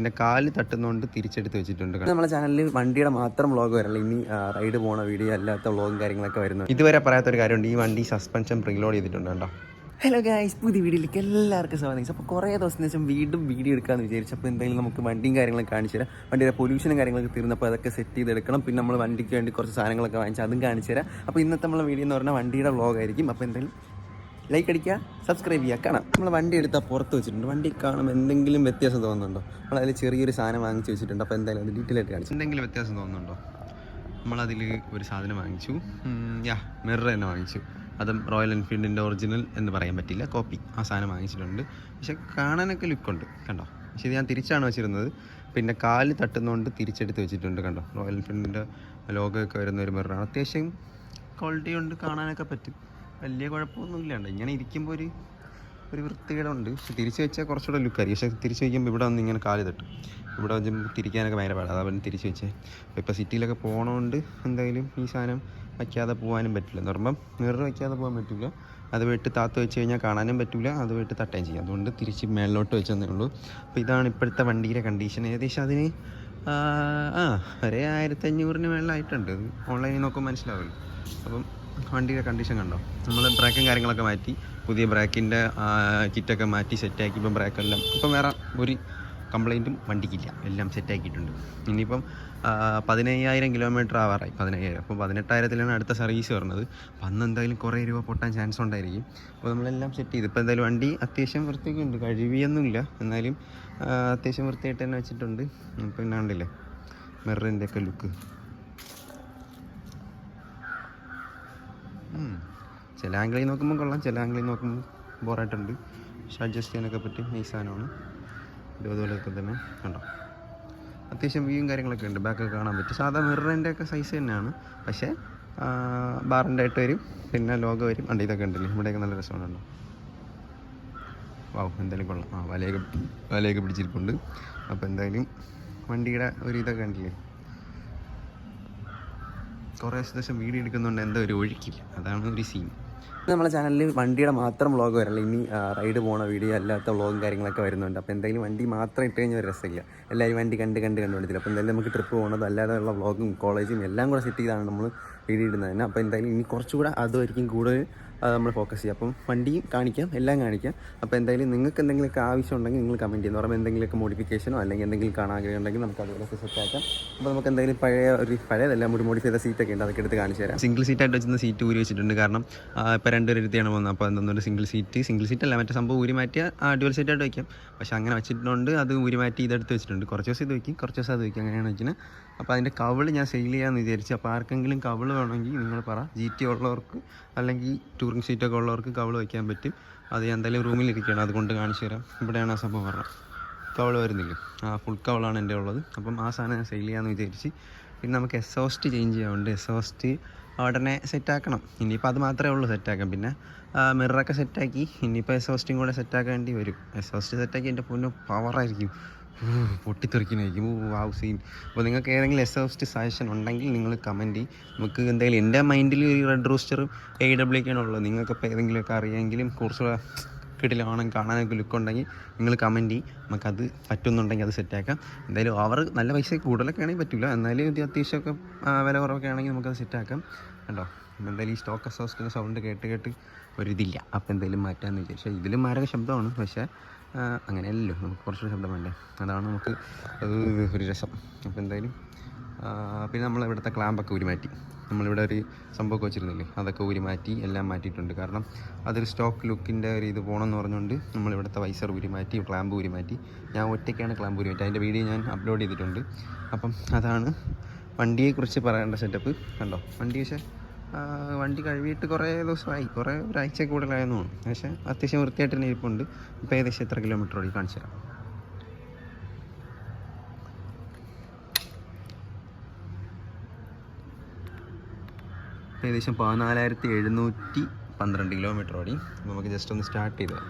എൻ്റെ കാല് തട്ടുന്നതുകൊണ്ട് തിരിച്ചെടുത്ത് വെച്ചിട്ടുണ്ട്. നമ്മുടെ ചാനലിൽ വണ്ടിയുടെ മാത്രം വ്ളോഗ് വരല്ല, ഇനി റൈഡ് പോണ വീഡിയോ അല്ലാത്ത വ്ളോഗും കാര്യങ്ങളൊക്കെ വരുന്നത്. ഇതുവരെ പറയാത്തൊരു കാര്യമുണ്ട്, ഈ വണ്ടി സസ്പെൻഷൻ പ്രീലോഡ് ചെയ്തിട്ടുണ്ട് കേട്ടോ. ഹലോ ഗൈസ്, പുതിയ വീഡിയോയിലേക്ക് എല്ലാവർക്കും സ്വാഗതം. അപ്പോൾ കുറേ ദിവസത്തിന് ശേഷം വീണ്ടും വീഡിയോ എടുക്കാമെന്ന് വിചാരിച്ചു. അപ്പോൾ എന്തായാലും നമുക്ക് വണ്ടിയും കാര്യങ്ങളൊക്കെ കാണിച്ചു തരാം. വണ്ടിയുടെ പൊല്യൂഷനും കാര്യങ്ങളൊക്കെ തീർന്നപ്പോൾ അതൊക്കെ സെറ്റ് ചെയ്തെടുക്കണം. പിന്നെ നമ്മൾ വണ്ടിക്ക് വേണ്ടി കുറച്ച് സാധനങ്ങളൊക്കെ വാങ്ങിച്ചാൽ അതും കാണിച്ചു തരാം. അപ്പോൾ ഇന്നത്തെ നമ്മളെ വീഡിയോ എന്ന് പറഞ്ഞാൽ വണ്ടിയുടെ വ്ളോഗായിരിക്കും. അപ്പോൾ എന്തായാലും ലൈക്ക് അടിക്കുക, സബ്സ്ക്രൈബ് ചെയ്യുക. കാണാം, നമ്മൾ വണ്ടി എടുത്താൽ പുറത്ത് വെച്ചിട്ടുണ്ട്. വണ്ടി കാണുമ്പോൾ എന്തെങ്കിലും വ്യത്യാസം തോന്നുന്നുണ്ടോ? നമ്മളതിൽ ചെറിയൊരു സാധനം വാങ്ങിച്ച് വെച്ചിട്ടുണ്ട്. അപ്പോൾ എന്തായാലും അത് ഡീറ്റെയിൽ ആയിട്ട് കാണിച്ചു. എന്തെങ്കിലും വ്യത്യാസം തോന്നുന്നുണ്ടോ? നമ്മളതിൽ ഒരു സാധനം വാങ്ങിച്ചു, മിറർ തന്നെ വാങ്ങിച്ചു. അതും റോയൽ എൻഫീൽഡിൻ്റെ ഒറിജിനൽ എന്ന് പറയാൻ പറ്റില്ല, കോപ്പി. ആ സാധനം വാങ്ങിച്ചിട്ടുണ്ട്. പക്ഷെ കാണാനൊക്കെ ലുക്കുണ്ട് കണ്ടോ. പക്ഷേ ഇത് ഞാൻ തിരിച്ചാണ് വെച്ചിരുന്നത്. പിന്നെ കാല് തട്ടുന്നതുകൊണ്ട് തിരിച്ചെടുത്ത് വെച്ചിട്ടുണ്ട് കണ്ടോ. റോയൽ എൻഫീൽഡിൻ്റെ ലോഗോ ഒക്കെ വരുന്ന ഒരു മിററാണ്. അത്യാവശ്യം ക്വാളിറ്റി ഉണ്ട്, കാണാനൊക്കെ പറ്റും. വലിയ കുഴപ്പമൊന്നും ഇല്ലാണ്ട് ഇങ്ങനെ ഇരിക്കുമ്പോൾ ഒരു വൃത്തികേടുണ്ട്. പക്ഷെ തിരിച്ച് വെച്ചാൽ കുറച്ചുകൂടെ ലുക്കായിരിക്കും. പക്ഷേ തിരിച്ച് വയ്ക്കുമ്പോൾ ഇവിടെ വന്ന് ഇങ്ങനെ കാല് തട്ടും. ഇവിടെ വെച്ച് തിരിക്കാനൊക്കെ ഭയങ്കര പാടാണ്. അതവന് തിരിച്ച് വെച്ചേ. അപ്പോൾ ഇപ്പോൾ സിറ്റിയിലൊക്കെ പോകണോണ്ട് എന്തായാലും ഈ സാധനം വയ്ക്കാതെ പോകാനും പറ്റില്ല. എന്ന് പറയുമ്പം മിറർ വയ്ക്കാതെ പോകാൻ പറ്റില്ല. അത് വെട്ട് താത്ത് വെച്ച് കഴിഞ്ഞാൽ കാണാനും പറ്റില്ല, അത് വെട്ട് തട്ടുകയും ചെയ്യും. അതുകൊണ്ട് തിരിച്ച് മേളിലോട്ട് വെച്ചതന്നേ ഉള്ളൂ. അപ്പോൾ ഇതാണ് ഇപ്പോഴത്തെ വണ്ടിയുടെ കണ്ടീഷൻ. ഏകദേശം അതിന് ഒരു 1500 മേളിലായിട്ടുണ്ട്. ഓൺലൈനിൽ നോക്കുമ്പോൾ മനസ്സിലാവില്ല. അപ്പം വണ്ടിയുടെ കണ്ടീഷൻ കണ്ടോ. നമ്മൾ ബ്രേക്കും കാര്യങ്ങളൊക്കെ മാറ്റി, പുതിയ ബ്രേക്കിൻ്റെ കിറ്റൊക്കെ മാറ്റി സെറ്റാക്കി. ഇപ്പം ബ്രേക്കെല്ലാം ഇപ്പം വേറെ ഒരു കംപ്ലൈൻറ്റും വണ്ടിക്കില്ല, എല്ലാം സെറ്റാക്കിയിട്ടുണ്ട്. ഇനിയിപ്പം 15,000 കിലോമീറ്റർ ആവാറായി. 15,000. അപ്പോൾ 18,000-ലാണ് അടുത്ത സർവീസ് വരുന്നത്. അപ്പം അന്ന് എന്തായാലും കുറേ രൂപ പൊട്ടാൻ ചാൻസ് ഉണ്ടായിരിക്കും. അപ്പോൾ നമ്മളെല്ലാം സെറ്റ് ചെയ്ത് ഇപ്പോൾ എന്തായാലും വണ്ടി അത്യാവശ്യം വൃത്തിയൊക്കെ ഉണ്ട്, കഴിവിയൊന്നുമില്ല. എന്നാലും അത്യാവശ്യം വൃത്തിയായിട്ട് തന്നെ വെച്ചിട്ടുണ്ട്. പിന്നെ ഉണ്ടല്ലേ മിററിൻ്റെ ഒക്കെ ലുക്ക്. ചില ആംഗിളിൽ നോക്കുമ്പോൾ കൊള്ളാം, ചില ആംഗിളിൽ നോക്കുമ്പോൾ ബോറായിട്ടുണ്ട്. പക്ഷെ അഡ്ജസ്റ്റ് ചെയ്യാനൊക്കെ പറ്റും. ഈ സാധനമാണ് ഇതുപോലെയൊക്കെ തന്നെ കണ്ടോ. അത്യാവശ്യം വ്യൂവും കാര്യങ്ങളൊക്കെ ഉണ്ട്, ബാക്കൊക്കെ കാണാൻ പറ്റും. സാധാ മിററിൻ്റെ ഒക്കെ സൈസ് തന്നെയാണ്, പക്ഷേ ബാറിൻ്റെ ആയിട്ട് വരും. പിന്നെ ലോഗോ വരും. അണ്ട് ഇതൊക്കെ ഉണ്ടല്ലേ, ഇവിടെയൊക്കെ നല്ല രസമുണ്ടോ. വാവ്, എന്തായാലും കൊള്ളാം. വലയൊക്കെ പിടിച്ചിരിപ്പുണ്ട്. അപ്പോൾ എന്തായാലും വണ്ടിയുടെ ഒരു ഇതൊക്കെ ഉണ്ടല്ലേ. കുറേ ദിവസം വീഡിയോ എടുക്കുന്നുണ്ട്, എന്തോ ഒരു ഒഴുക്കില്ല. അതാണ് ഒരു സീൻ. നമ്മളെ ചാനലിൽ വണ്ടിയുടെ മാത്രം വ്ളോഗ് വരല്ല, ഇനി റൈഡ് പോണ വീഡിയോ അല്ലാത്ത വ്ളോഗും കാര്യങ്ങളൊക്കെ വരുന്നുണ്ട്. അപ്പോൾ എന്തായാലും വണ്ടി മാത്രം ഇട്ട് കഴിഞ്ഞാൽ ഒരു രസമില്ല. എല്ലാവരും വണ്ടി കണ്ട് വരത്തില്ല. അപ്പോൾ എന്തായാലും നമുക്ക് ട്രിപ്പ് പോകണത് അല്ലാതെയുള്ള വ്ളോഗും കോളേജും എല്ലാം കൂടെ സെറ്റ് ചെയ്താണ് നമ്മൾ വീഡിയോ ഇടുന്നത് തന്നെ. അപ്പോൾ എന്തായാലും ഇനി കുറച്ചുകൂടെ അതുമായിരിക്കും കൂടുതൽ നമ്മൾ ഫോക്കസ് ചെയ്യുക. അപ്പം വണ്ടിയും കാണിക്കാം, എല്ലാം കാണിക്കാം. അപ്പോൾ എന്തായാലും നിങ്ങൾക്ക് എന്തെങ്കിലുമൊക്കെ ആവശ്യം ഉണ്ടെങ്കിൽ നിങ്ങൾ കമൻറ്റ് ചെയ്യുന്ന പറയുമ്പോൾ എന്തെങ്കിലുമൊക്കെ മോഡിഫിക്കേഷനോ അല്ലെങ്കിൽ എന്തെങ്കിലും കാണാൻ ആഗ്രഹം ഉണ്ടെങ്കിൽ നമുക്ക് അതുപോലെ സെറ്റാക്കാം. അപ്പോൾ നമുക്ക് എന്തായാലും പഴയതെല്ലാം ഒരു മോഡിഫൈ ചെയ്ത സീറ്റൊക്കെ ഉണ്ട്, അതൊക്കെ എടുത്ത് കാണിച്ചു തരാം. സിംഗിൾ സീറ്റായിട്ട് വെച്ചിരുന്ന സീറ്റ് ഊരി വെച്ചിട്ടുണ്ട്. കാരണം ഇപ്പോൾ 2 ഇരുത്തിയാണ് പോകുന്നത്. അപ്പോൾ എന്തെന്നൊരു സിംഗിൾ സീറ്റ് അല്ല, മറ്റേ സംഭവം ഊരി മാറ്റിയ ഡ്യുവൽ സീറ്റായിട്ട് വയ്ക്കാം. പക്ഷേ അങ്ങനെ വെച്ചിട്ടുണ്ട്, അത് ഊരി മാറ്റി ഇതെടുത്ത് വെച്ചിട്ടുണ്ട്. കുറച്ച് ദിവസം ഇത് വയ്ക്കും, കുറച്ച് ദിവസം അത് വയ്ക്കും, അങ്ങനെയാണ് വെക്കുന്നത്. അപ്പോൾ അതിൻ്റെ കവിള് ഞാൻ സെയിൽ ചെയ്യാമെന്ന് വിചാരിച്ചു. അപ്പോൾ ആർക്കെങ്കിലും കവിള് വേണമെങ്കിൽ നിങ്ങൾ പറ. GT ഉള്ളവർക്ക് അല്ലെങ്കിൽ ടൂറിംഗ് സീറ്റൊക്കെ ഉള്ളവർക്ക് കവിള് വയ്ക്കാൻ പറ്റും. അത് ഞാൻ എന്തായാലും റൂമിലിരിക്കുകയാണ്, അതുകൊണ്ട് കാണിച്ചു തരാം. ഇവിടെയാണ് ആ സംഭവം പറഞ്ഞത്. കവിള് വരുന്നില്ല, ഫുൾ കവിളാണ് എൻ്റെ ഉള്ളത്. അപ്പം ആ സാധനം ഞാൻ സെയിൽ ചെയ്യാമെന്ന് വിചാരിച്ച്. പിന്നെ നമുക്ക് എക്സോസ്റ്റ് ചേഞ്ച് ചെയ്യാറുണ്ട്. എക്സോസ്റ്റ് ഉടനെ സെറ്റാക്കണം. ഇനിയിപ്പോൾ അത് മാത്രമേ ഉള്ളൂ സെറ്റാക്കാൻ. പിന്നെ മിററൊക്കെ സെറ്റാക്കി, ഇനിയിപ്പോൾ എക്സോസ്റ്റും കൂടെ സെറ്റാക്കേണ്ടി വരും. എക്സോസ്റ്റ് സെറ്റാക്കി എൻ്റെ പൊന്നു പവറായിരിക്കും, പൊട്ടിത്തെറിക്കുന്നതായിരിക്കും. വാവ് സീൻ. അപ്പോൾ നിങ്ങൾക്ക് ഏതെങ്കിലും എക്സോസ്റ്റ് സജഷൻ ഉണ്ടെങ്കിൽ നിങ്ങൾ കമൻറ്റ് ചെയ്യും. നമുക്ക് എന്തായാലും എൻ്റെ മൈൻഡിൽ ഒരു റെഡ് റൂസ്റ്ററും AW ആണ് ഉള്ളത്. നിങ്ങൾക്കിപ്പോൾ ഏതെങ്കിലുമൊക്കെ അറിയാമെങ്കിലും കുറച്ചുകൂടെ കിടിലാണെങ്കിൽ കാണാനൊക്കെ ലുക്ക് ഉണ്ടെങ്കിൽ നിങ്ങൾ കമൻറ്റ് ചെയ്യും. നമുക്കത് പറ്റുന്നുണ്ടെങ്കിൽ അത് സെറ്റാക്കാം. എന്തായാലും അവർ നല്ല പൈസ കൂടുതലൊക്കെ ആണെങ്കിൽ പറ്റില്ല, എന്നാലും ഇത് അത്യാവശ്യമൊക്കെ വില കുറവൊക്കെ ആണെങ്കിൽ നമുക്കത് സെറ്റാക്കാം. കണ്ടോ, എന്തായാലും ഈ സ്റ്റോക്ക് എക്സോസ്റ്റിൻ്റെ സൗണ്ട് കേട്ട് ഒരിതില്ല. അപ്പോൾ എന്തായാലും മാറ്റാമെന്ന് വിചാരിച്ചാൽ ഇതിലും മാരക ശബ്ദമാണ്. പക്ഷേ അങ്ങനെയല്ലല്ലോ, നമുക്ക് കുറച്ചുകൂടി ശബ്ദം വേണ്ടേ, അതാണ് നമുക്ക് ഒരു രസം. അപ്പോൾ എന്തായാലും പിന്നെ നമ്മൾ ഇവിടുത്തെ ക്ലാമ്പൊക്കെ ഊരി മാറ്റി. നമ്മളിവിടെ ഒരു സംഭവമൊക്കെ വെച്ചിരുന്നില്ലേ, അതൊക്കെ ഊരി മാറ്റി, എല്ലാം മാറ്റിയിട്ടുണ്ട്. കാരണം അതൊരു സ്റ്റോക്ക് ലുക്കിൻ്റെ ഒരു ഇത് പോകണമെന്ന് പറഞ്ഞുകൊണ്ട് നമ്മളിവിടുത്തെ വൈസർ ഊരി മാറ്റി, ക്ലാമ്പ് ഊരി മാറ്റി. ഞാൻ ഒറ്റയ്ക്കാണ് ക്ലാമ്പ് ഊരി മാറ്റി. അതിൻ്റെ വീഡിയോ ഞാൻ അപ്ലോഡ് ചെയ്തിട്ടുണ്ട്. അപ്പം അതാണ് വണ്ടിയെക്കുറിച്ച് പറയേണ്ട സെറ്റപ്പ്. കണ്ടോ, വണ്ടി കഴുകിയിട്ട് കുറേ ദിവസമായി, ഒരാഴ്ച കൂടുതലായെന്ന് തോന്നുന്നു. പക്ഷേ അത്യാവശ്യം വൃത്തിയായിട്ട് തന്നെ ഇരിപ്പുണ്ട്. ഇപ്പോൾ ഏകദേശം എത്ര കിലോമീറ്റർ ഓടി കാണിച്ചു തരാം. ഏകദേശം 14,712 കിലോമീറ്റർ ഓടി. നമുക്ക് ജസ്റ്റ് ഒന്ന് സ്റ്റാർട്ട് ചെയ്താൽ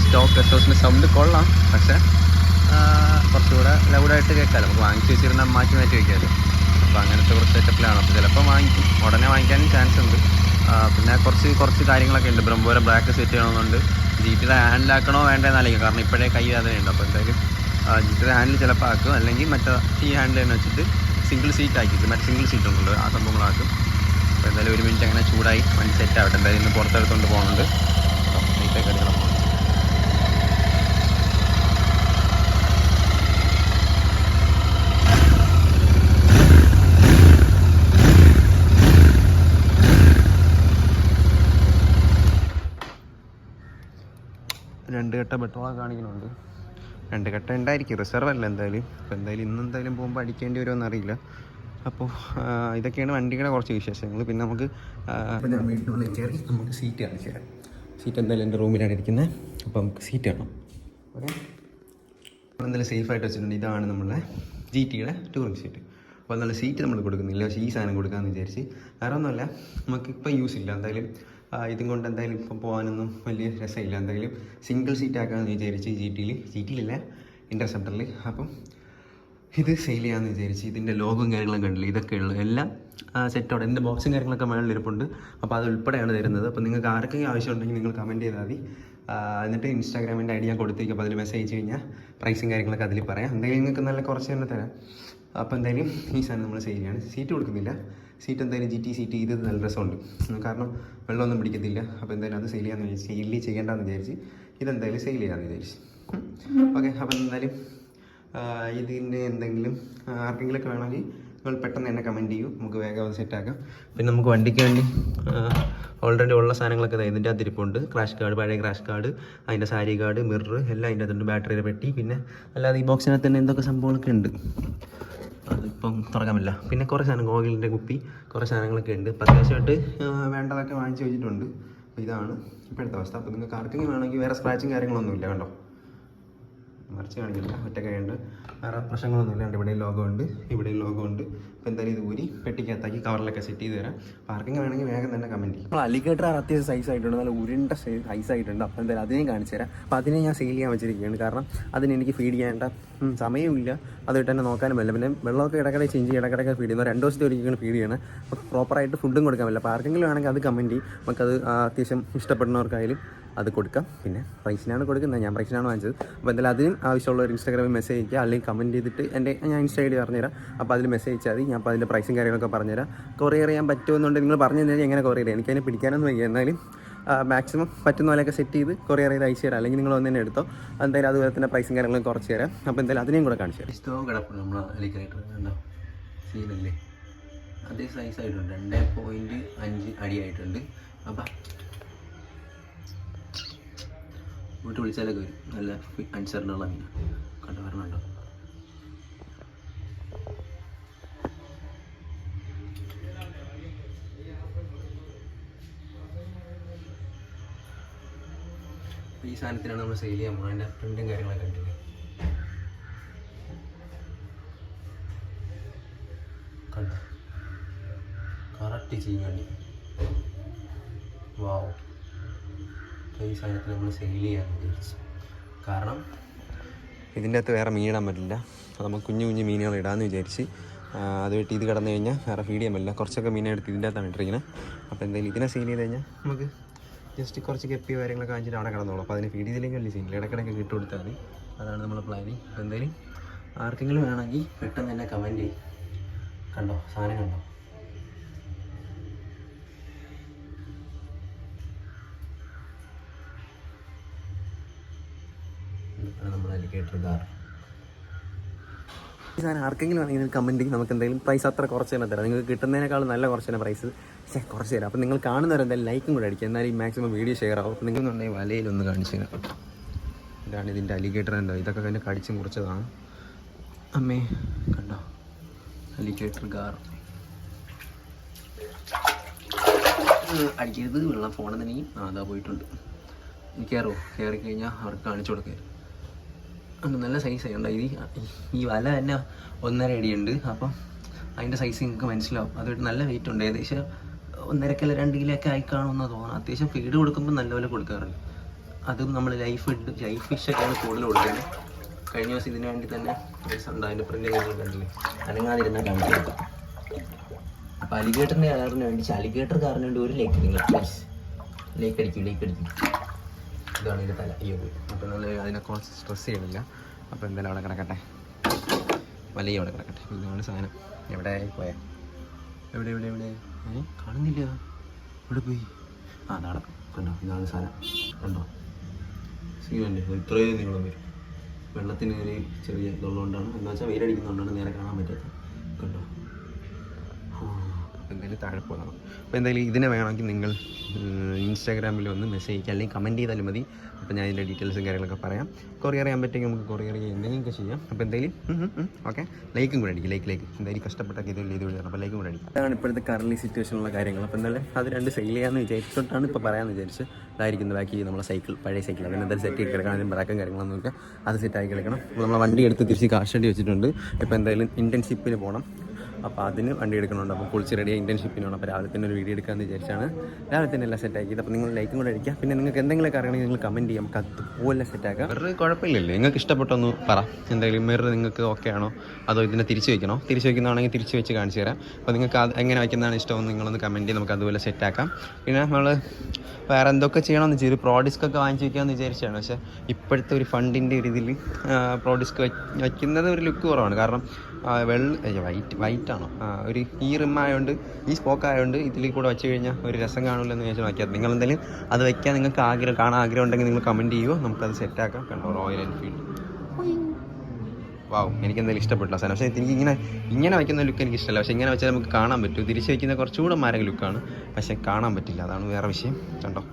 സ്റ്റോക്ക് എക്സോസ്റ്റിൻ്റെ സൗണ്ട് കൊള്ളാം. പക്ഷേ പക്ഷേ കുറച്ചുകൂടെ ലൗഡായിട്ട് കേൾക്കാമല്ലോ, നമുക്ക് വാങ്ങിച്ച് വെച്ചിരുന്ന മാറ്റി വയ്ക്കാമല്ലോ. അപ്പോൾ അങ്ങനത്തെ കുറച്ച് സെറ്റപ്പിലാണ്. അപ്പോൾ ചിലപ്പോൾ വാങ്ങിക്കും, ഉടനെ വാങ്ങിക്കാനും ചാൻസ് ഉണ്ട്. പിന്നെ കുറച്ച് കാര്യങ്ങളൊക്കെ ഉണ്ട്. ബ്രംബോരെ ബ്രാക്ക് സെറ്റ് ചെയ്യണമെന്നുണ്ട്. ജീറ്റിയുടെ ഹാൻഡിലാക്കണോ വേണ്ടതെന്നായിരിക്കും, കാരണം ഇപ്പോഴേ കൈ വേദനയുണ്ട്. അപ്പോൾ എന്തായാലും ജീറ്റിയുടെ ഹാൻഡിൽ ചിലപ്പോൾ ആക്കും, അല്ലെങ്കിൽ മറ്റേ ഈ ഹാൻഡിൽ തന്നെ വെച്ചിട്ട് സിംഗിൾ സീറ്റ് ആക്കിയിട്ട് മറ്റേ സിംഗിൾ സീറ്റ് ഉണ്ടല്ലോ ആ സംഭവങ്ങളാക്കും. അപ്പോൾ എന്തായാലും 1 മിനിറ്റ് അങ്ങനെ ചൂടായി വണ്ടി സെറ്റ് ആവട്ടെ. എന്തായാലും ഇന്ന് പുറത്തെടുത്തുകൊണ്ട് പോകുന്നുണ്ട്. നീറ്റൊക്കെ എടുക്കണം. രണ്ട് കെട്ട പെട്രോളൊക്കെ കാണിക്കുന്നുണ്ട്. 2 കെട്ട ഉണ്ടായിരിക്കും, റിസർവ് അല്ല എന്തായാലും. അപ്പോൾ എന്തായാലും ഇന്നെന്തായാലും പോകുമ്പോൾ അടിക്കേണ്ടി വരുമോ അറിയില്ല. അപ്പോൾ ഇതൊക്കെയാണ് വണ്ടിയുടെ കുറച്ച് വിശേഷങ്ങൾ. പിന്നെ നമുക്ക് ഞാൻ വീട്ടിനുള്ളിൽ കയറി നമുക്ക് സീറ്റ് കാണിച്ചു തരാം. സീറ്റ് എന്തായാലും എൻ്റെ റൂമിലാണ് ഇരിക്കുന്നത്. അപ്പോൾ നമുക്ക് സീറ്റ് കാണാം. ഓക്കെ, എന്തായാലും സേഫായിട്ട് വെച്ചിട്ടുണ്ട്. ഇതാണ് നമ്മളെ GTയുടെ ടൂറിംഗ് സീറ്റ്. അപ്പോൾ നല്ല സീറ്റ് നമ്മൾ കൊടുക്കുന്നില്ല, പക്ഷേ ഈ സാധനം കൊടുക്കാമെന്ന് വിചാരിച്ച്. വേറെ ഒന്നുമല്ല, നമുക്കിപ്പോൾ യൂസ് ഇല്ല. എന്തായാലും ഇതും കൊണ്ട് എന്തായാലും ഇപ്പം പോകാനൊന്നും വലിയ രസമില്ല. എന്തായാലും സിംഗിൾ സീറ്റ് ആക്കാമെന്ന് വിചാരിച്ച് GTയിലില്ല, ഇൻ്റർസെപ്റ്ററിൽ. അപ്പം ഇത് സെയിൽ ചെയ്യാമെന്ന് വിചാരിച്ച്. ഇതിൻ്റെ ലോഗും കാര്യങ്ങളും കണ്ടില്ല, ഇതൊക്കെ ഉള്ളു എല്ലാം സെറ്റോടെ. എൻ്റെ ബോക്സും കാര്യങ്ങളൊക്കെ മേളിലിരിപ്പുണ്ട്. അപ്പോൾ അത് ഉൾപ്പെടെയാണ് തരുന്നത്. അപ്പോൾ നിങ്ങൾക്ക് ആർക്കെങ്കിലും ആവശ്യമുണ്ടെങ്കിൽ നിങ്ങൾ കമൻറ്റ് ചെയ്താൽ മതി. എന്നിട്ട് ഇൻസ്റ്റാഗ്രാമിൻ്റെ ഐഡി ഞാൻ കൊടുത്തേക്കും. അപ്പോൾ അതിൽ മെസ്സേജ് അയച്ച് കഴിഞ്ഞാൽ പ്രൈസും കാര്യങ്ങളൊക്കെ അതിൽ പറയാം. എന്തായാലും നിങ്ങൾക്ക് നല്ല കുറച്ച് തന്നെ തരാം. അപ്പോൾ എന്തായാലും ഈ സാധനം നമ്മൾ സെയിൽ ചെയ്യാണ്. സീറ്റ് കൊടുക്കുന്നില്ല. സീറ്റ് എന്തായാലും GT സീറ്റ് ഇത് നല്ല രസമുണ്ട്, കാരണം വെള്ളമൊന്നും പിടിക്കത്തില്ല. അപ്പോൾ എന്തായാലും അത് സെയിൽ ചെയ്യാമെന്ന് വിചാരിച്ച്, സെയിൽ ചെയ്യേണ്ടതെന്ന് വിചാരിച്ച് ഇതെന്തായാലും സെയിൽ ചെയ്യാമെന്ന് വിചാരിച്ച്. ഓക്കെ, അപ്പോൾ എന്തായാലും ഇതിൻ്റെ എന്തെങ്കിലും ആർക്കെങ്കിലുമൊക്കെ വേണമെങ്കിൽ നിങ്ങൾ പെട്ടെന്ന് തന്നെ കമൻറ്റ് ചെയ്യൂ, നമുക്ക് വേഗം അത് സെറ്റാക്കാം. പിന്നെ നമുക്ക് വണ്ടിക്ക് വേണ്ടി ഓൾറെഡി ഉള്ള സാധനങ്ങളൊക്കെ ഇതിൻ്റെ അകത്ത് ഇരിപ്പുണ്ട്. ക്രാഷ് കാർഡ്, പഴയ ക്രാഷ് കാർഡ്, അതിൻ്റെ സാരി കാർഡ്, മിറർ എല്ലാം അതിൻ്റെ അകത്തുണ്ട്. ബാറ്ററിയുടെ പെട്ടി, പിന്നെ അല്ലാതെ ഈ ബോക്സിനകത്ത് തന്നെ എന്തൊക്കെ സംഭവങ്ങളൊക്കെ ഉണ്ട്, അതിപ്പം തുറക്കാമില്ല. പിന്നെ കുറേ സാധനം, ഗോഗിളിൻ്റെ കുപ്പി, കുറേ സാധനങ്ങളൊക്കെ ഉണ്ട്. അപ്പോൾ അത്യാവശ്യമായിട്ട് വേണ്ടതൊക്കെ വാങ്ങിച്ച് വെച്ചിട്ടുണ്ട്. അപ്പോൾ ഇതാണ് ഇപ്പോഴത്തെ അവസ്ഥ. അപ്പോൾ നിങ്ങൾക്ക് ആർക്കെങ്കിലും വേണമെങ്കിൽ വേറെ സ്ക്രാച്ചും കാര്യങ്ങളൊന്നുമില്ല, കണ്ടോ, മറിച്ച് കാണിക്കില്ല, ഒറ്റക്കൈയുണ്ട്, വേറെ പ്രശ്നങ്ങളൊന്നുമില്ല. ഇവിടെയും ലോഗോ ഉണ്ട്, ഇവിടെയും ലോഗോ ഉണ്ട്. അപ്പോൾ എന്തായാലും ഇത് ഊരി പെട്ടിക്കകത്താക്കി കവറിലൊക്കെ സെറ്റ് ചെയ്ത് തരാം. അപ്പോൾ ആർക്കെങ്കിലും വേണമെങ്കിൽ വേഗം തന്നെ കമൻറ്റ് ചെയ്യും. നമ്മൾ അലിഗേറ്റർ അത്യാവശ്യം സൈസ് ആയിട്ടുണ്ട്, നല്ല ഉരുണ്ട സൈസ് ആയിട്ടുണ്ട്. അപ്പോൾ എന്തായാലും അതിനെയും കാണിച്ചു തരാം. അപ്പോൾ അതിനെ ഞാൻ സെയിൽ ചെയ്യാൻ വെച്ചിരിക്കുകയാണ്, കാരണം അതിന് എനിക്ക് ഫീഡ് ചെയ്യേണ്ട സമയമില്ല, അതിട്ട് തന്നെ നോക്കാനും പറ്റില്ല. പിന്നെ വെള്ളമൊക്കെ ഇടയ്ക്കിടെ ചേഞ്ച് ചെയ്യും, ഇടയ്ക്കിടയ്ക്ക് ഫീഡ് ചെയ്യുന്നു. 2 ദിവസത്തെ ഒരിക്കലും ഫീഡ് ചെയ്യണം. അപ്പോൾ പ്രോപ്പറായിട്ട് ഫുഡും കൊടുക്കാൻ പറ്റില്ല. അപ്പോൾ ആർക്കെങ്കിലും വേണമെങ്കിൽ അത് കമൻറ്റ് ചെയ്യും, നമുക്കത് അത്യാവശ്യം ഇഷ്ടപ്പെടുന്നവർക്കായാലും അത് കൊടുക്കാം. പിന്നെ പ്രൈസിനാണ് കൊടുക്കുന്നത്, ഞാൻ പ്രൈസിനാണ് വാങ്ങിച്ചത്. അപ്പോൾ എന്തായാലും അതിനും ആവശ്യമുള്ള ഒരു ഇൻസ്റ്റാഗ്രാമിൽ മെസ്സേജ് അയക്കുക, അല്ലെങ്കിൽ കമൻറ്റ് ചെയ്തിട്ട് ഞാൻ ഇൻസ്റ്റാ ഐഡി പറഞ്ഞുതരാം. അപ്പോൾ അതിൽ മെസ്സേജ് അയച്ചാൽ മതി. ഞാൻ അപ്പോൾ അതിൻ്റെ പ്രൈസും കാര്യങ്ങളൊക്കെ പറഞ്ഞുതരാം. കൊറിയർ ചെയ്യാൻ പറ്റുമെന്നുണ്ടെങ്കിൽ നിങ്ങൾ പറഞ്ഞു കഴിഞ്ഞാൽ എങ്ങനെ കൊറിയർ ചെയ്യാം, എനിക്കതിനെ പിടിക്കാനൊന്നും വയ്യ. എന്നാലും മാക്സിമം പറ്റുന്ന പോലെയൊക്കെ സെറ്റ് ചെയ്ത് കൊറിയർ ചെയ്ത് അയച്ചു തരാം, അല്ലെങ്കിൽ നിങ്ങൾ ഒന്ന് തന്നെ എടുത്തോ. എന്തായാലും അതുപോലെ തന്നെ പ്രൈസും കാര്യങ്ങളും കുറച്ച് തരാം. അപ്പോൾ എന്തായാലും അതിനെയും കൂടെ കാണിച്ചു തരാം. ഇഷ്ടവും കിടപ്പുണ്ട് നമ്മൾ അലിഗേറ്റർ, കണ്ടോ, സീനല്ലേ, അതേ സൈസായിട്ടുണ്ട്, 2.5 അടിയായിട്ടുണ്ട്. അപ്പം വീട്ടിൽ വിളിച്ചാലൊക്കെ വരും, നല്ല അനുസരണമുള്ള മീൻ, കണ്ടു വരണുണ്ടോ. ഈ സാധനത്തിനാണ് നമ്മൾ സെയിൽ ചെയ്യാൻ പോകുന്നത്. അതിൻ്റെ പ്രിൻറ്റും കാര്യങ്ങളൊക്കെ കണ്ടില്ലേ, കണ്ടോ, കറക്റ്റ് ചെയ്യാൻ വേണ്ടി. വാവ്, ഈ സാധനത്തിൽ നമ്മൾ സെയിൽ ചെയ്യാമെന്ന് വിചാരിച്ചു. കാരണം ഇതിൻ്റെ അകത്ത് വേറെ മീനിടാൻ പറ്റില്ല, അപ്പോൾ നമുക്ക് കുഞ്ഞു മീനുകൾ ഇടാമെന്ന് വിചാരിച്ച്. അത് വെട്ടി ഇത് കിടന്നു കഴിഞ്ഞാൽ വേറെ ഫീഡ് ചെയ്യാൻ പറ്റില്ല. കുറച്ചൊക്കെ മീനെ എടുത്ത് ഇതിൻ്റെ അകത്താണ് ഇട്ടിരിക്കുന്നത്. അപ്പോൾ എന്തായാലും ഇതിനെ സെയിൽ ചെയ്ത് കഴിഞ്ഞാൽ നമുക്ക് ജസ്റ്റ് കുറച്ച് കെപ്പി കാര്യങ്ങളൊക്കെ വാങ്ങിച്ചിട്ട് അവിടെ കിടന്നോളൂ. അപ്പോൾ അതിന് ഫീഡ് ചെയ്തില്ലെങ്കിൽ വലിയ സീനില്ല, ഇടയ്ക്കിടയ്ക്ക് ഇട്ട് കൊടുത്താൽ മതി. അതാണ് നമ്മൾ പ്ലാനിങ്. അപ്പോൾ എന്തായാലും ആർക്കെങ്കിലും വേണമെങ്കിൽ പെട്ടെന്ന് തന്നെ കമൻറ്റ് ചെയ്യും. കണ്ടോ സാധനം കണ്ടോ, നമ്മൾ അലിഗേറ്റർ കാർ. ഈ സാധനം ആർക്കെങ്കിലും ആണെങ്കിൽ കമൻറ്റ് നമുക്ക് എന്തെങ്കിലും പ്രൈസ് അത്ര കുറച്ച് തന്നെ തരാം. നിങ്ങൾക്ക് കിട്ടുന്നതിനേക്കാളും നല്ല കുറച്ച് തന്നെ പ്രൈസ് കുറച്ച് തരാം. അപ്പോൾ നിങ്ങൾ കാണുന്നവരെന്തായാലും ലൈക്കും കൂടെ അടിക്കുക, എന്നാലും മാക്സിമം വീഡിയോ ഷെയർ ആവും. അപ്പോൾ നിങ്ങൾക്കുണ്ടെങ്കിൽ വലയിലൊന്ന് കാണിച്ചു തരാം. ഇതാണ് ഇതിൻ്റെ അലിഗേറ്റർ. ഉണ്ടോ, ഇതൊക്കെ തന്നെ കടിച്ച് മുറിച്ചതാണ്. അമ്മേ കണ്ടോ, അലിഗേറ്റർ കാർ. അടിക്കരുത്, വെള്ളം ഫോണിൽ തന്നെ അതാ പോയിട്ടുണ്ട്. കയറുമോ, കയറി കഴിഞ്ഞാൽ അവർക്ക് കാണിച്ചു കൊടുക്കരുത്. നല്ല സൈസ് ഉണ്ട്. ഈ വല തന്നെ 1.5 അടിയുണ്ട്. അപ്പം അതിൻ്റെ സൈസ് നിങ്ങൾക്ക് മനസ്സിലാവും. അതുകൊണ്ട് നല്ല വെയിറ്റ് ഉണ്ട്, ഏകദേശം 1.5 കിലോ 2 കിലോ ഒക്കെ ആയി കാണുമെന്ന് തോന്നുന്നു. അത്യാവശ്യം ഫീഡ് കൊടുക്കുമ്പോൾ നല്ലപോലെ കൊടുക്കാറുണ്ട്. അതും നമ്മൾ ലൈഫ് ഫിഷൊക്കെയാണ് കൂടുതൽ കൊടുക്കുന്നത്. കഴിഞ്ഞ ദിവസം ഇതിന് വേണ്ടി തന്നെ ഉണ്ട്, അതിൻ്റെ പ്രിൻ്റ് കണ്ടില്ലേ, അനങ്ങാതിരുന്നാൽ കാണിച്ചു കൊടുക്കാം. അപ്പോൾ അലിഗേറ്ററിൻ്റെ കാറിന് വേണ്ടി അലിഗേറ്റർ കാറിന് വേണ്ടി ഒരു ലേക്ക് നിങ്ങൾ ലേക്ക് അടിക്കും. ഇതാണ് ഇതിൻ്റെ തല. അയ്യോ, അപ്പോൾ നമ്മൾ അതിനെ കുറച്ച് സ്ട്രെസ് ചെയ്യണില്ല. അപ്പോൾ എന്തായാലും അവിടെ കിടക്കട്ടെ, വലിയ അവിടെ കിടക്കട്ടെ. ഇതാണ് സാധനം. എവിടെ പോയാൽ എവിടെ കാണുന്നില്ല, ഇവിടെ പോയി. നടക്കും കണ്ടോ, ഇതാണ് സാധനം കണ്ടോ. സീനുണ്ട്, ഇത്രയും നീളം വരും. വെള്ളത്തിന് ഒരു ചെറിയ ഇതുള്ളതുകൊണ്ടാണ്, എന്താ വെച്ചാൽ വെയിലടിക്കുന്നതുകൊണ്ടാണ് നേരെ കാണാൻ പറ്റാത്തത് കണ്ടോ. എന്തായാലും താഴെ പോകാം. അപ്പോൾ എന്തായാലും ഇതിനെ വേണമെങ്കിൽ നിങ്ങൾ ഇൻസ്റ്റാഗ്രാമിൽ ഒന്ന് മെസ്സേജ് അയക്കുക, അല്ലെങ്കിൽ കമൻറ്റ് ചെയ്താലും മതി. അപ്പോൾ ഞാൻ ഇതിൻ്റെ ഡീറ്റെയിൽസും കാര്യങ്ങളൊക്കെ പറയാം. കൊറിയർ ചെയ്യാൻ പറ്റുമെങ്കിൽ നമുക്ക് കൊറിയർ ചെയ്യാൻ എന്തെങ്കിലുമൊക്കെ ചെയ്യാം. അപ്പോൾ എന്തായാലും ഓക്കെ, ലൈക്കും കൂടെ അടിക്കും. ലൈക്ക് എന്തായാലും കഷ്ടപ്പെട്ടൊക്കെ ഇത് വഴിയാണ്. അപ്പോൾ ലൈക്കും കൂടെ അടിക്കും. അതാണ് ഇപ്പോഴത്തെ കറൻലി സിറ്റുവേഷനുള്ള കാര്യങ്ങൾ. അപ്പോൾ എന്തായാലും അത് രണ്ട് സെയിൽ ചെയ്യാമെന്ന് വിചാരിച്ചിട്ടാണ് ഇപ്പോൾ പറയാമെന്ന് വിചാരിച്ച്. ഇതായിരിക്കുന്ന ബാക്കി നമ്മളെ സൈക്കിൾ, പഴയ സൈക്കിൾ, അതിനെന്തായാലും സെറ്റ് ചെയ്ത് കിടക്കണം. അതിന് ബ്രാക്കും കാര്യങ്ങളൊന്നും അത് സെറ്റാക്കി കിടക്കണം. അപ്പോൾ നമ്മളെ വണ്ടി എടുത്ത് തിരിച്ച് കാശടി വെച്ചിട്ടുണ്ട്. ഇപ്പോൾ എന്തായാലും ഇൻറ്റേൺഷിപ്പിന് പോകണം. അപ്പോൾ അതിന് വണ്ടി എടുക്കണുണ്ട്. അപ്പോൾ കുളിച്ച് റെഡിയായി ഇൻറ്റേൺഷിപ്പിനാണ്. അപ്പോൾ രാവിലെ തന്നെ ഒരു വീഡിയോ എടുക്കാമെന്ന് വിചാരിച്ചാണ്. രാവിലെ തന്നെ എല്ലാം സെറ്റാക്കിയത്. അപ്പോൾ നിങ്ങൾ ലൈക്കും കൂടെ അടിക്കുക. പിന്നെ നിങ്ങൾക്ക് എന്തെങ്കിലുമൊക്കെ അറിയണമെങ്കിൽ നിങ്ങൾ കമൻറ്റ് ചെയ്യാം, നമുക്ക് അതുപോലെ സെറ്റാക്കാം. വേറെ കുഴപ്പമില്ലല്ലോ, നിങ്ങൾക്ക് ഇഷ്ടപ്പെട്ടൊന്ന് പറ. എന്തായാലും മിറർ നിങ്ങൾക്ക് ഓക്കെ ആണോ, അതോ ഇതിനെ തിരിച്ച് വയ്ക്കണോ? തിരിച്ച് വയ്ക്കുന്നതാണെങ്കിൽ തിരിച്ച് വെച്ച് കാണിച്ചു തരാം. അപ്പോൾ നിങ്ങൾക്ക് അത് എങ്ങനെ വയ്ക്കുന്നതാണ് ഇഷ്ടമെന്ന് നിങ്ങളൊന്ന് കമൻറ്റ് ചെയ്ത് നമുക്ക് അതുപോലെ സെറ്റാക്കാം. പിന്നെ നമ്മൾ വേറെ എന്തൊക്കെ ചെയ്യണമെന്ന് വെച്ചാൽ ഒരു പ്രോഡിസ്കൊക്കെ വാങ്ങിച്ച് വയ്ക്കാമെന്ന് വിചാരിച്ചാണ്. പക്ഷേ ഇപ്പോഴത്തെ ഒരു ഫണ്ടിൻ്റെ ഒരു ഇതിൽ പ്രോഡിസ്ക് വയ്ക്കുന്നത് ഒരു ലുക്ക് കുറവാണ്. കാരണം വൈറ്റാണോ ഒരു ഈ റിമ്മായതുകൊണ്ട്, ഈ സ്പോക്ക് ആയതുകൊണ്ട് ഇതിൽ കൂടെ വെച്ച് കഴിഞ്ഞാൽ ഒരു രസം കാണില്ലെന്ന് വിചാരിച്ച് നോക്കിയത്. നിങ്ങളെന്തായാലും അത് വയ്ക്കാൻ നിങ്ങൾക്ക് കാണാൻ ആഗ്രഹം ഉണ്ടെങ്കിൽ നിങ്ങൾ കമൻറ്റ് ചെയ്യുമോ, നമുക്കത് സെറ്റാക്കാം. കണ്ടോ, റോയൽ എൻഫീൽഡ്. വാവും, എനിക്കെന്തായാലും ഇഷ്ടപ്പെട്ടില്ല സാധനം. പക്ഷേ എനിക്ക് ഇങ്ങനെ വയ്ക്കുന്ന ലുക്ക് എനിക്ക് ഇഷ്ടമല്ല. പക്ഷേ ഇങ്ങനെ വെച്ചാൽ നമുക്ക് കാണാൻ പറ്റും. തിരിച്ച് വയ്ക്കുന്ന കുറച്ചുകൂടെ മാരക ലുക്കാണ്, പക്ഷേ കാണാൻ പറ്റില്ല. അതാണ് വേറെ വിഷയം. കണ്ടോ,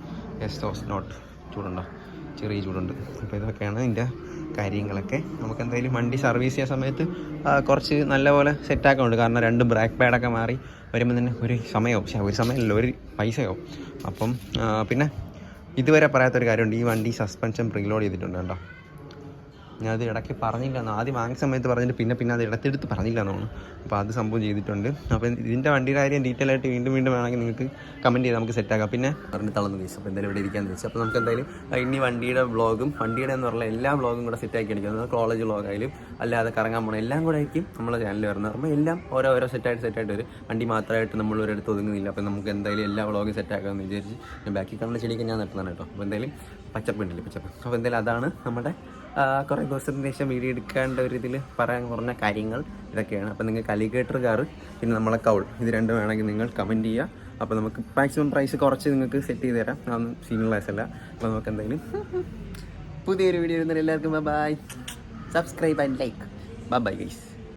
നോട്ട് ചൂടുണ്ടോ, ചെറിയ ചൂടുണ്ട്. അപ്പോൾ ഇതൊക്കെയാണ് ഇതിൻ്റെ കാര്യങ്ങളൊക്കെ. നമുക്ക് എന്തായാലും വണ്ടി സർവീസ് ചെയ്യുന്ന സമയത്ത് കുറച്ച് നല്ലപോലെ സെറ്റാക്കുന്നുണ്ട്. കാരണം രണ്ട് ബ്രേക്ക് പാഡൊക്കെ മാറി വരുമ്പോൾ തന്നെ ഒരു സമയമാവും. പക്ഷേ ഒരു സമയമല്ല, ഒരു പൈസയാവും. അപ്പം പിന്നെ ഇതുവരെ പറയാത്തൊരു കാര്യമുണ്ട്, ഈ വണ്ടി സസ്പെൻഷൻ പ്രീലോഡ് ചെയ്തിട്ടുണ്ട് കേട്ടോ. ഞാനത് ഇടയ്ക്ക് പറഞ്ഞില്ല, ആദ്യം വാങ്ങിയ സമയത്ത് പറഞ്ഞിട്ട് പിന്നെ അത് ഇടത്തെടുത്ത് പറഞ്ഞില്ല എന്നാണ്. അപ്പോൾ അത് സംഭവം ചെയ്തിട്ടുണ്ട്. അപ്പോൾ ഇതിൻ്റെ വണ്ടിയുടെ കാര്യം ഡീറ്റെയിൽ ആയിട്ട് വീണ്ടും വേണമെങ്കിൽ നിങ്ങൾക്ക് കമൻറ്റ് ചെയ്ത് നമുക്ക് സെറ്റാക്കാം. പിന്നെ പറഞ്ഞ് തളർന്ന് വെച്ചു. അപ്പോൾ എന്തായാലും ഇവിടെ ഇരിക്കാമെന്ന് വെച്ചു. അപ്പോൾ നമുക്ക് എന്തായാലും ഇനി വണ്ടിയുടെ വ്ളോഗും, വണ്ടിയുടെ എന്ന് പറഞ്ഞാൽ എല്ലാ വ്ളോഗും കൂടെ സെറ്റാക്കി അടിക്കുന്നത്, കോളേജ് വ്ളോഗായാലും അല്ലാതെ കറങ്ങാൻ പോകണം എല്ലാം കൂടെ ആയിരിക്കും നമ്മളെ ചാനലിൽ വരുന്നത്. അപ്പോൾ എല്ലാം ഓരോ സെറ്റായിട്ട് വരും. വണ്ടി മാത്രമായിട്ട് നമ്മൾ ഒരിടത്ത് ഒതുങ്ങുന്നില്ല. അപ്പോൾ നമുക്ക് എന്തായാലും എല്ലാ വ്ളോഗും സെറ്റാക്കാമെന്ന് വിചാരിച്ച് ഞാൻ ബാക്കി കാണുന്ന ചെടിയൊക്കെ ഞാൻ നട്ടുന്നതാണ് കേട്ടോ. അപ്പോൾ എന്തായാലും പച്ചപ്പുണ്ടല്ലേ, പച്ചപ്പ്. അപ്പോൾ എന്തായാലും അതാണ് നമ്മുടെ കുറേ ദിവസത്തിന് ശേഷം വീഡിയോ എടുക്കേണ്ട ഒരു ഇതിൽ പറയാൻ പറഞ്ഞ കാര്യങ്ങൾ ഇതൊക്കെയാണ്. അപ്പോൾ നിങ്ങൾക്ക് അലിഗേറ്റർ കാറ്, പിന്നെ നമ്മളെ കൗൾ, ഇത് രണ്ടും വേണമെങ്കിൽ നിങ്ങൾ കമൻറ്റ് ചെയ്യുക. അപ്പോൾ നമുക്ക് മാക്സിമം പ്രൈസ് കുറച്ച് നിങ്ങൾക്ക് സെറ്റ് ചെയ്ത് തരാം. അതൊന്നും സീനിയർ അല്ല. അപ്പോൾ നമുക്ക് എന്തായാലും പുതിയൊരു വീഡിയോ വരുന്നതിന് എല്ലാവർക്കും bye. Subscribe and like. Bye guys.